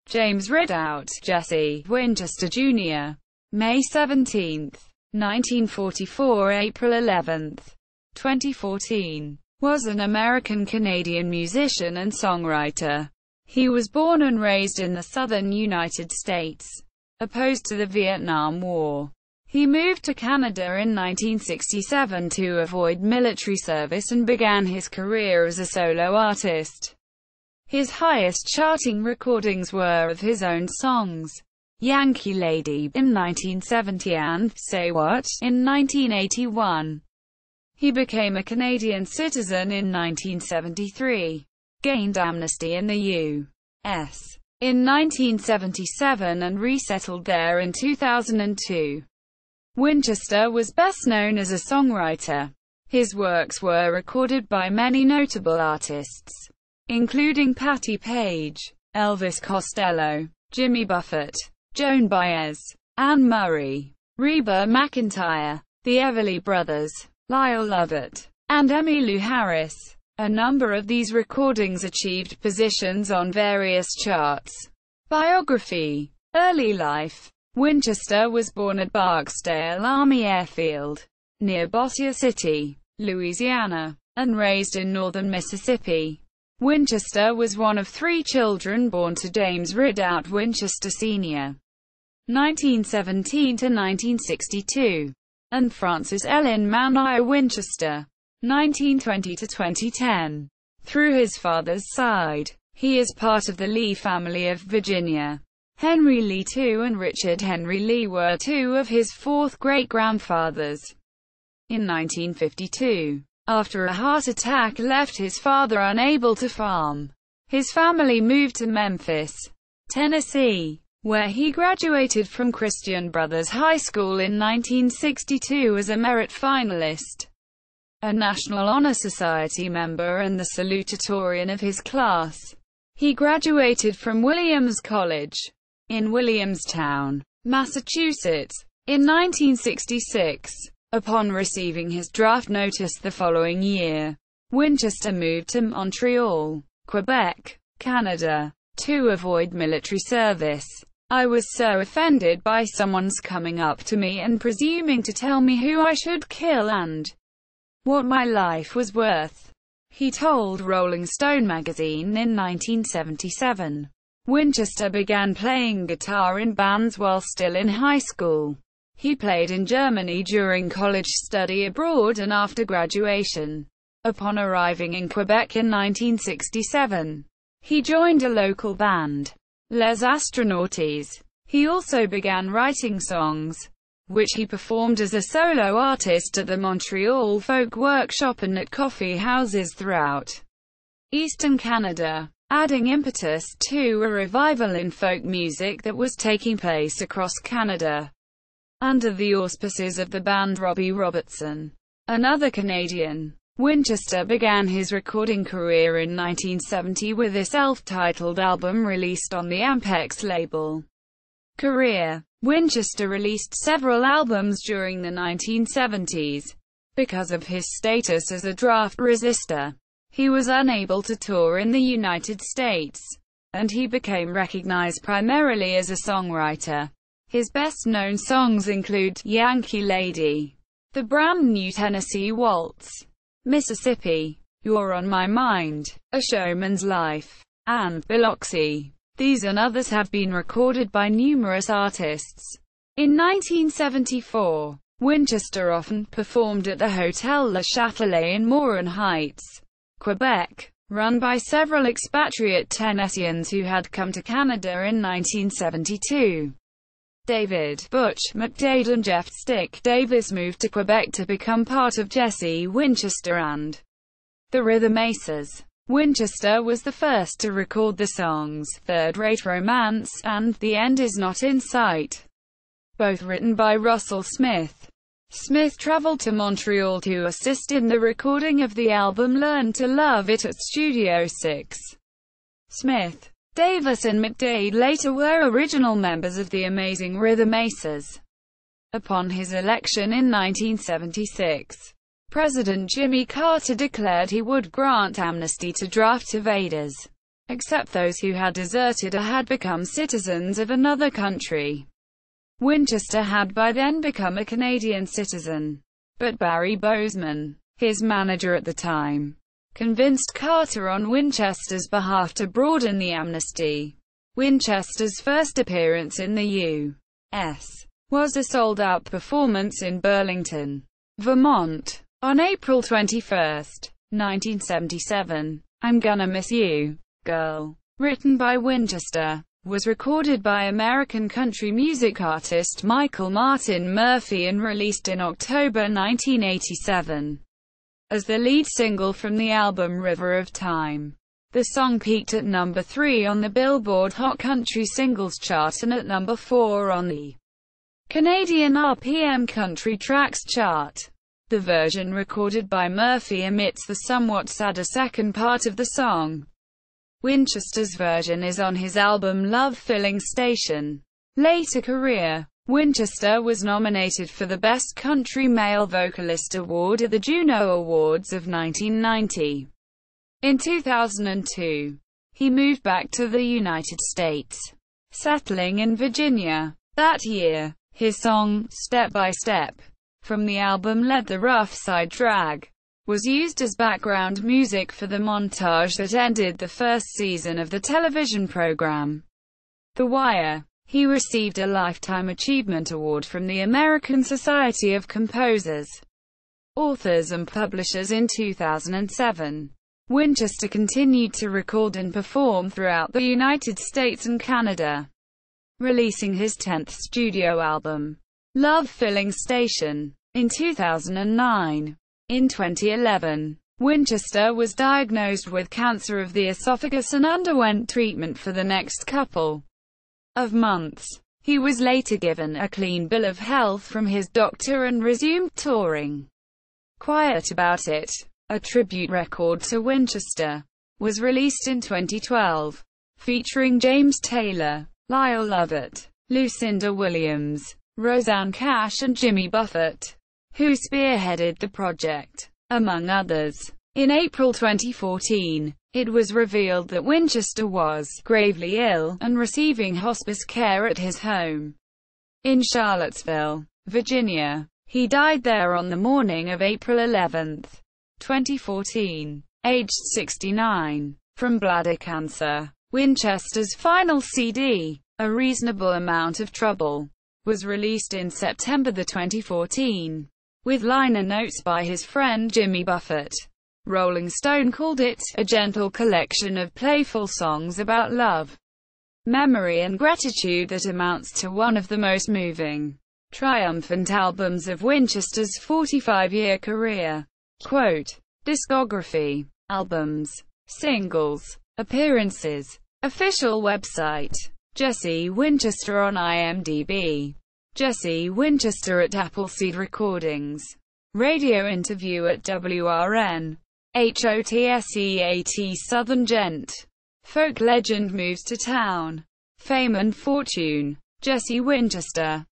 James Ridout, Jesse Winchester Jr. May 17, 1944 – April 11, 2014. Was an American-Canadian musician and songwriter. He was born and raised in the southern United States. Opposed to the Vietnam War, he moved to Canada in 1967 to avoid military service and began his career as a solo artist. His highest charting recordings were of his own songs, Yankee Lady in 1970 and Say What in 1981. He became a Canadian citizen in 1973, gained amnesty in the U.S. in 1977 and resettled there in 2002. Winchester was best known as a songwriter. His works were recorded by many notable artists, including Patti Page, Elvis Costello, Jimmy Buffett, Joan Baez, Anne Murray, Reba McEntire, the Everly Brothers, Lyle Lovett, and Emmylou Harris. A number of these recordings achieved positions on various charts. Biography. Early life. Winchester was born at Barksdale Army Airfield, near Bossier City, Louisiana, and raised in northern Mississippi. Winchester was one of 3 children born to James Ridout Winchester Sr. (1917 to 1962) and Frances Ellen Manai Winchester (1920 to 2010). Through his father's side, he is part of the Lee family of Virginia. Henry Lee II and Richard Henry Lee were 2 of his 4th great-grandfathers. In 1952, after a heart attack left his father unable to farm, his family moved to Memphis, Tennessee, where he graduated from Christian Brothers High School in 1962 as a merit finalist, a National Honor Society member and the salutatorian of his class. He graduated from Williams College in Williamstown, Massachusetts, in 1966. Upon receiving his draft notice the following year, Winchester moved to Montreal, Quebec, Canada, to avoid military service. I was so offended by someone's coming up to me and presuming to tell me who I should kill and what my life was worth, he told Rolling Stone magazine in 1977. Winchester began playing guitar in bands while still in high school. He played in Germany during college study abroad and after graduation. Upon arriving in Quebec in 1967, he joined a local band, Les Astronautes. He also began writing songs, which he performed as a solo artist at the Montreal Folk Workshop and at coffee houses throughout Eastern Canada, adding impetus to a revival in folk music that was taking place across Canada. Under the auspices of the band Robbie Robertson, another Canadian, Winchester began his recording career in 1970 with a self-titled album released on the Ampex label. Career. Winchester released several albums during the 1970s. Because of his status as a draft resistor, he was unable to tour in the United States, and he became recognized primarily as a songwriter. His best-known songs include Yankee Lady, The Brand New Tennessee Waltz, Mississippi, You're on My Mind, A Showman's Life, and Biloxi. These and others have been recorded by numerous artists. In 1974, Winchester often performed at the Hotel Le Châtelet in Morin Heights, Quebec, run by several expatriate Tennesseans who had come to Canada in 1972. David Butch McDade and Jeff Stick Davis moved to Quebec to become part of Jesse Winchester and the Rhythm Aces. Winchester was the first to record the songs Third Rate Romance and The End Is Not in Sight, both written by Russell Smith. Smith traveled to Montreal to assist in the recording of the album Learn to Love It at Studio 6. Smith, Davis and McDade later were original members of the Amazing Rhythm Aces. Upon his election in 1976, President Jimmy Carter declared he would grant amnesty to draft evaders. except those who had deserted or had become citizens of another country. Winchester had by then become a Canadian citizen. But Barry Bozeman, his manager at the time, convinced Carter on Winchester's behalf to broaden the amnesty. Winchester's first appearance in the U.S. was a sold-out performance in Burlington, Vermont, on April 21, 1977. I'm Gonna Miss You, Girl, written by Winchester, was recorded by American country music artist Michael Martin Murphey and released in October 1987 as the lead single from the album River of Time. The song peaked at number 3 on the Billboard Hot Country Singles chart and at number 4 on the Canadian RPM Country Tracks chart. The version recorded by Murphy omits the somewhat sadder second part of the song. Winchester's version is on his album Love Filling Station. Later career. Winchester was nominated for the Best Country Male Vocalist Award at the Juno Awards of 1990. In 2002, he moved back to the United States, settling in Virginia. That year, his song, Step by Step, from the album Let the Rough Side Drag, was used as background music for the montage that ended the first season of the television program The Wire. He received a Lifetime Achievement Award from the American Society of Composers, Authors and Publishers in 2007. Winchester continued to record and perform throughout the United States and Canada, releasing his 10th studio album, Love Filling Station, in 2009. In 2011, Winchester was diagnosed with cancer of the esophagus and underwent treatment for the next couple of months. He was later given a clean bill of health from his doctor and resumed touring. Quiet About It, a tribute record to Winchester, was released in 2012, featuring James Taylor, Lyle Lovett, Lucinda Williams, Roseanne Cash and Jimmy Buffett, who spearheaded the project, among others. In April 2014, it was revealed that Winchester was gravely ill and receiving hospice care at his home in Charlottesville, Virginia. He died there on the morning of April 11, 2014, aged 69, from bladder cancer. Winchester's final CD, A Reasonable Amount of Trouble, was released in September 2014. With liner notes by his friend Jimmy Buffett. Rolling Stone called it a gentle collection of playful songs about love, memory and gratitude that amounts to one of the most moving, triumphant albums of Winchester's 45-year career. Quote, discography, albums, singles, appearances, official website, Jesse Winchester on IMDb. Jesse Winchester at Appleseed Recordings. Radio interview at WRN. HOTSEAT Southern Gent. Folk legend moves to town. Fame and fortune. Jesse Winchester.